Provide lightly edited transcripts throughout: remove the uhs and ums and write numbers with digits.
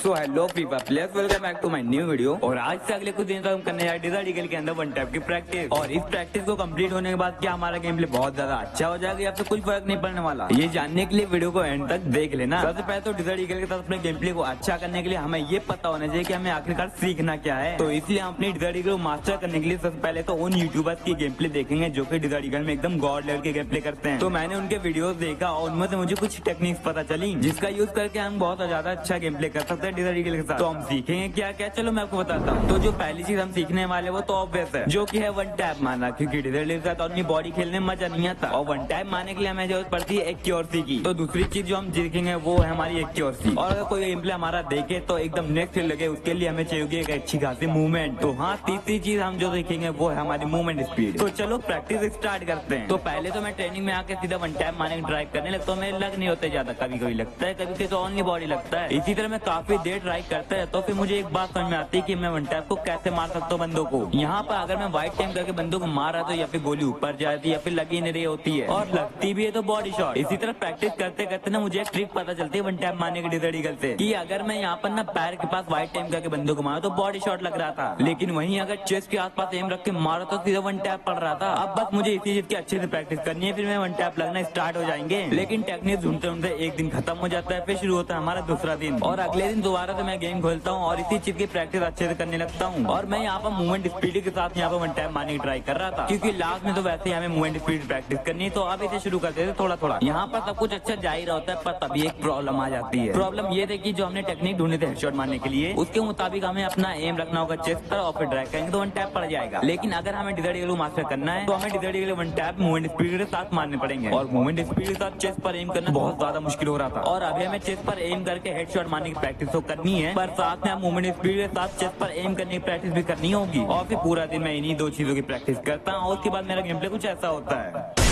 So hello FIFA players, welcome back to my new video. और आज से अगले कुछ दिन तक हम करने जा रहे हैं डिजर्ट ईगल के अंदर वन टैप की प्रैक्टिस। और इस प्रैक्टिस को कंप्लीट होने के बाद क्या हमारा गेम प्ले बहुत ज्यादा अच्छा हो जाएगा या फिर कुछ फर्क नहीं पड़ने वाला, ये जानने के लिए वीडियो को एंड तक देख लेना। सबसे पहले तो डिजर्ट ईगल के साथ अपने गेम प्ले को अच्छा करने के लिए हमें ये पता होना चाहिए कि हमें आखिरकार सीखना क्या है। तो इसलिए हम अपनी डिजर्ट ईगल को मास्टर करने के लिए सबसे पहले तो उन यूट्यूबर्स की गेम प्ले देखेंगे जो कि डिजर्ट ईगल में एकदम गॉड लेवल के गेम प्ले करते हैं। तो मैंने उनके वीडियोस देखा और उनमें से मुझे कुछ टेक्निक्स पता चली जिसका यूज करके हम बहुत ज्यादा अच्छा गेम प्ले कर सकते हैं डिजर्ट ईगल के साथ। तो हम सीखेंगे क्या क्या, चलो मैं आपको बताता हूँ। तो जो पहली चीज हम सीखने वाले वो तो ऑब्वियस है, जो कि है वन टैप मारना, क्योंकि डिजर्ट ईगल के साथ अपनी बॉडी खेलने में मजा नहीं आता और वन टैप मारने के लिए हमें जरूरत पड़ती है एक्यूरेसी की। तो दूसरी चीज जो हम सीखेंगे वो है हमारी एक्यूरेसी। और अगर कोई गेम प्ले हमारा देखे तो एकदम नेक्स्ट लगे, उसके लिए हमें चाहिए एक अच्छी खासी मूवमेंट। तो हाँ, तीसरी चीज हम जो सीखेंगे वो है हमारी मूवमेंट स्पीड। तो चलो प्रैक्टिस स्टार्ट करते हैं। तो पहले तो मैं ट्रेनिंग में आके सीधा वन टैप मारने की ट्राई करने लगता हूँ। मेरे लग नहीं होते ज्यादा, कभी कभी लगता है, कभी कभी तो ओनली बॉडी लगता है। इसी तरह मैं काफी देर ट्राई करता है तो फिर मुझे एक बात समझ में आती है कि मैं वन टैप को कैसे मार सकता हूँ बंदों को। यहाँ पर अगर मैं वाइट टाइम करके बंदों को मार रहा तो या फिर गोली ऊपर जाती है या फिर लगी नहीं रही होती है, और लगती भी है तो बॉडी शॉट। इसी तरह प्रैक्टिस करते करते ना मुझे एक ट्रिक पता चलती है वन टैप मारने के डिजर्ट ईगल से, कि अगर मैं यहाँ पर ना पैर के पास वाइट टाइम करके बंदों को मारा तो बॉडी शॉट लग रहा था, लेकिन वहीं अगर चेस्ट के आसपास एम रख के मारा तो सीधा वन टैप पड़ रहा था। अब बस मुझे इसी चीज की अच्छे से प्रैक्टिस करनी है, फिर मैं वन टैप लगना स्टार्ट हो जाएंगे। लेकिन टेक्निक ढूंढते ढूंढते एक दिन खत्म हो जाता है, फिर शुरू होता है हमारा दूसरा दिन, और अगले दिन दोबारा से मैं गेम खोलता हूँ और इसी चीज की प्रैक्टिस अच्छे से करने लगता हूँ। और मैं यहाँ पर मूवमेंट स्पीड के साथ यहाँ पर वन टैप मारने की ट्राई कर रहा था, क्योंकि लास्ट में तो वैसे हमें मूवमेंट स्पीड प्रैक्टिस करनी है। तो अब इसे शुरू करते थे थोड़ा थोड़ा। यहाँ पर सब कुछ अच्छा जा ही रहा होता है, पर तभी एक प्रॉब्लम आ जाती है। प्रॉब्लम ये थी कि जो हमने टेक्निक ढूंढी थी हेडशॉट मारने के लिए, उसके मुताबिक हमें अपना एम रखना होगा चेस्ट पर और फिर ड्रैग करेंगे तो वन टैप पड़ जाएगा। लेकिन अगर हमें डिजर्ट ईगल को मास्टर करना है तो हमें desert eagle one tap movement speed के साथ मारने पड़ेंगे, और मूवमेंट स्पीड के साथ चेस्ट पर एम करना बहुत ज्यादा मुश्किल हो रहा था। और अभी हमें चेस्ट पर एम करके हेडशॉट मारने की प्रैक्टिस तो करनी है, पर साथ में मूवमेंट स्पीड के साथ चेस्ट पर एम करने की प्रैक्टिस भी करनी होगी। और फिर पूरा दिन मैं इन्हीं दो चीजों की प्रैक्टिस करता हूँ और उसके बाद मेरा गेम प्ले कुछ ऐसा होता है।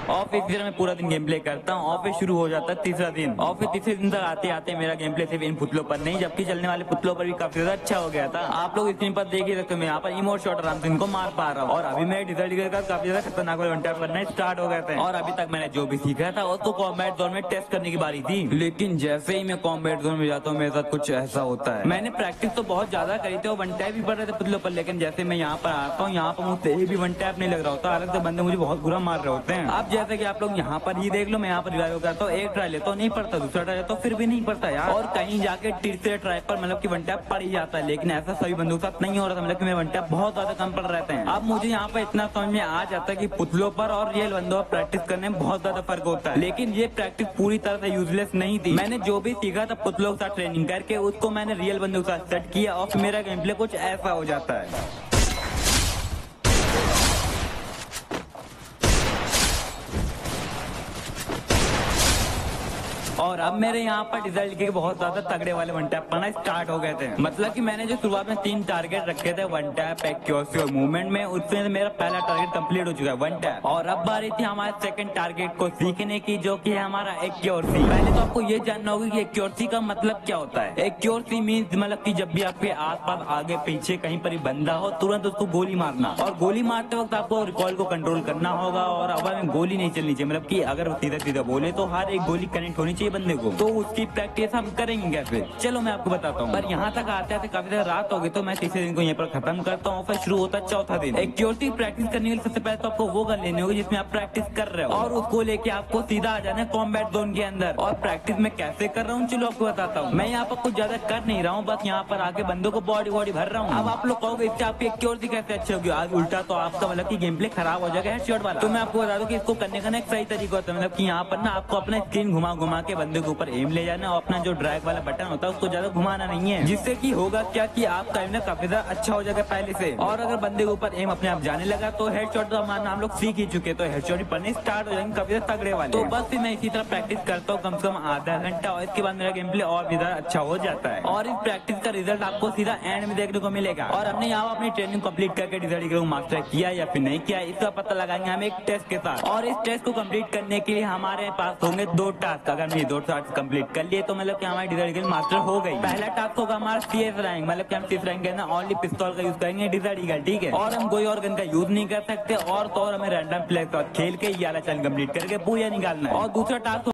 और फिर इसी तरह मैं पूरा दिन गेम प्ले करता हूँ और फिर शुरू हो जाता है तीसरा दिन। और फिर तीसरे दिन तक आते आते मेरा गेम प्ले सिर्फ इन पुतलों पर नहीं, जबकि चलने वाले पुतलों पर भी काफी ज्यादा अच्छा हो गया था। आप लोग स्क्रीन पर देख ही सकते हो, मैं यहाँ पर इमोट शॉट आराम से इनको मार पा रहा हूँ। और अभी मैं डिजर्ट ईगल का काफी ज्यादा खतरनाक वन टैप करना स्टार्ट हो गए थे। और अभी तक मैंने जो भी सीखा था उसको कॉम्बैट जोन में टेस्ट करने की बारी थी, लेकिन जैसे ही मैं कॉम्बैट जोन में जाता हूँ मेरे साथ कुछ ऐसा होता है। मैंने प्रैक्टिस तो बहुत ज्यादा करी थी और वन टैप भी पड़ रहे थे पुतलों पर, लेकिन जैसे मैं यहाँ पर आता हूँ यहाँ पर मुझसे भी वन टैप नहीं लग रहा होता, अलग से बंदे मुझे बहुत बुरा मार रहे होते हैं। अब जैसे कि आप लोग यहाँ पर ही देख लो, मैं यहाँ पर रिवाइव करता हूँ, एक ट्राई लेता हूँ नहीं पड़ता, दूसरा ट्राई लेता हूँ फिर भी नहीं पड़ता यार, और कहीं जाके तीसरे ट्राई पर मतलब कि वन टैप पड़ ही जाता है। लेकिन ऐसा सभी बंदों के साथ नहीं हो रहा था, मतलब कि मेरे वन टैप बहुत ज्यादा कम पड़ रहते हैं। अब मुझे यहाँ पर इतना समझ में आ जाता है कि पुतलों पर और रियल बंदों पर प्रैक्टिस करने में बहुत ज्यादा फर्क होता है। लेकिन ये प्रैक्टिस पूरी तरह से यूजलेस नहीं थी। मैंने जो भी सीखा था पुतलों के साथ ट्रेनिंग करके, उसको मैंने रियल बंदों के साथ सेट किया और मेरा गेम प्ले कुछ ऐसा हो जाता है। और अब मेरे यहाँ पर डिजर्ट के बहुत ज्यादा तगड़े वाले वन टैप पढ़ना स्टार्ट हो गए थे। मतलब कि मैंने जो शुरुआत में 3 टारगेट रखे थे, वन टैप, एक्यूरेसी और मूवमेंट में, उसमें मेरा पहला टारगेट कंप्लीट हो चुका है वन टैप। और अब बारी थी हमारे सेकंड टारगेट को सीखने की, जो कि है हमारा एक्यूरेसी। पहले तो आपको ये जानना होगा कि एक्यूरेसी का मतलब क्या होता है। एक्यूरेसी मीन्स मतलब कि जब भी आपके आसपास आगे पीछे कहीं पर बंदा हो तुरंत उसको गोली मारना, और गोली मारते वक्त आपको रिकॉइल को कंट्रोल करना होगा और हवा में गोली नहीं चलनी चाहिए। मतलब कि अगर सीधा सीधा बोले तो हर एक गोली कनेक्ट होनी चाहिए बंदे को। तो उसकी प्रैक्टिस हम करेंगे कैसे, चलो मैं आपको बताता हूँ। पर यहाँ तक आते आते काफी देर रात हो गई, तो मैं तीसरे दिन को यहाँ पर खत्म करता हूँ। फिर शुरू होता है चौथा दिन। एक्यूरेसी प्रैक्टिस करने के लिए सबसे पहले तो आपको वो गन लेनी होगी जिसमें आप प्रैक्टिस कर रहे हो, और उसको लेके आपको सीधा आ जाना है कॉम्बैट जोन के अंदर। और प्रैक्टिस में कैसे कर रहा हूँ चलो आपको बताता हूँ। मैं यहाँ पर कुछ ज्यादा कर नहीं रहा हूँ, बस यहाँ पर आके बंदों को बॉडी भर रहा हूँ। अब आप लोग कहोगे इससे आपकी एक्यूरेसी कैसे अच्छी होगी, आज उल्टा तो आपका मतलब की गेम प्ले खराब हो जाएगा हेडशॉट वाला। तो मैं आपको बता दूं कि इसको करने का एक सही तरीका होता है, मतलब कि यहाँ पर ना आपको अपना स्क्रीन घुमा के बंदे के ऊपर एम ले जाना, और अपना जो ड्रैग वाला बटन होता है उसको ज्यादा घुमाना नहीं है, जिससे कि होगा क्या कि आपका एम ना काफी ज्यादा अच्छा हो जाएगा पहले से। और अगर बंदे के ऊपर एम अपने आप जाने लगा तो हेडशॉट तो हमारा हम लोग सीख ही चुके, तो हेडशॉट पढ़ने स्टार्ट हो जाएंगे काफी ज्यादा तगड़े वाले। तो बस फिर मैं इसी तरह प्रैक्टिस करता हूँ कम से कम आधा घंटा, और इसके बाद मेरा गेम प्ले और भी ज्यादा अच्छा हो जाता है। और इस प्रैक्टिस का रिजल्ट आपको सीधा एंड में देखने को मिलेगा। और हमने यहाँ अपनी ट्रेनिंग कंप्लीट करके डिजर्ट ईगल को मास्टर किया या फिर नहीं किया, इसका पता लगाएंगे हम एक टेस्ट के साथ। और इस टेस्ट को कंप्लीट करने के लिए हमारे पास होंगे 2 टास्क। अगर हमने 2 टास्क कंप्लीट कर लिए तो मतलब कि हमारी डिजर्ट ईगल मास्टर हो गई। पहला टास्क होगा हमारा CS रैंक, मतलब कि हम CS रैंक के अंदर ओनली पिस्तौल का यूज करेंगे डिजर्ट ईगल, ठीक है। और हम कोई और गन का यूज नहीं कर सकते, और तो और हमें रैंडम प्लेयर खेल के ये वाला चैलेंज कंप्लीट करके पूरा निकालना है। और दूसरा टास्क